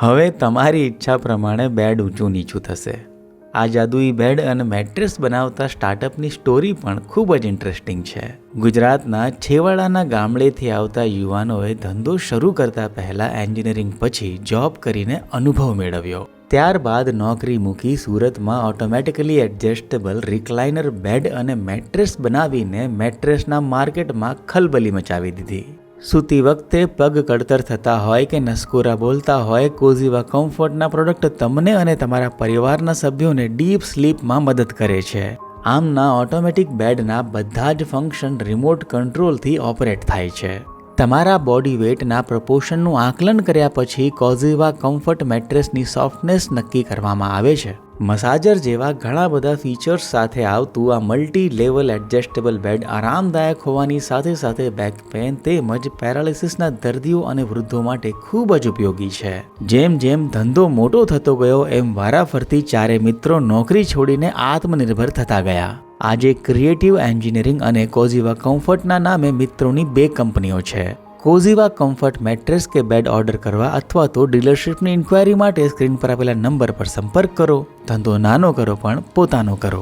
હવે તમારી ઈચ્છા પ્રમાણે બેડ ઊંચું નીચું થશે. આ જાદુઈ બેડ અને મેટ્રેસ બનાવતા સ્ટાર્ટઅપની સ્ટોરી પણ ખૂબ જ ઇન્ટરેસ્ટિંગ છે. ગુજરાતના છેવાડાના ગામડેથી આવતા યુવાનોએ ધંધો શરૂ કરતા પહેલાં એન્જિનિયરિંગ પછી જોબ કરીને અનુભવ મેળવ્યો. ત્યારબાદ નોકરી મૂકી સુરતમાં ઓટોમેટિકલી એડજસ્ટેબલ રિક્લાઇનર બેડ અને મેટ્રેસ બનાવીને મેટ્રેસના માર્કેટમાં ખલબલી મચાવી દીધી. સૂતી વખતે પગ કળતર થતા હોય કે નસકોરા બોલતા હોય, કોઝીવા કમ્ફર્ટના પ્રોડક્ટ તમને અને તમારા પરિવારના સભ્યોને ડીપ સ્લીપમાં મદદ કરે છે. આમના ઓટોમેટિક બેડના બધા જ ફંક્શન રિમોટ કંટ્રોલથી ઓપરેટ થાય છે. તમારા બોડી વેઇટના પ્રપોર્શનનું આકલન કર્યા પછી કોઝીવા કમ્ફર્ટ મેટ્રેસની સોફ્ટનેસ નક્કી કરવામાં આવે છે. મસાજર જેવા ઘણા બધા ફીચર્સ સાથે આવતું આ મલ્ટી લેવલ એડજસ્ટેબલ બેડ આરામદાયક હોવાની સાથે સાથે બેક પેન તેમજ પેરાલિસિસના દર્દીઓ અને વૃદ્ધો માટે ખૂબ જ ઉપયોગી છે. જેમ જેમ ધંધો મોટો થતો ગયો એમ વારાફરતી ચારે મિત્રો નોકરી છોડીને આત્મનિર્ભર થતા ગયા. આજે ક્રિએટિવ એન્જિનિયરિંગ અને કોઝીવા કમ્ફર્ટના નામે મિત્રોની 2 કંપનીઓ છે. કોઝીવા કમ્ફર્ટ મેટ્રેસ કે બેડ ઓર્ડર કરવા અથવા તો ડીલરશિપની ઇન્ક્વાયરી માટે સ્ક્રીન પર આપેલા નંબર પર સંપર્ક કરો. ધંધો નાનો કરો પણ પોતાનો કરો.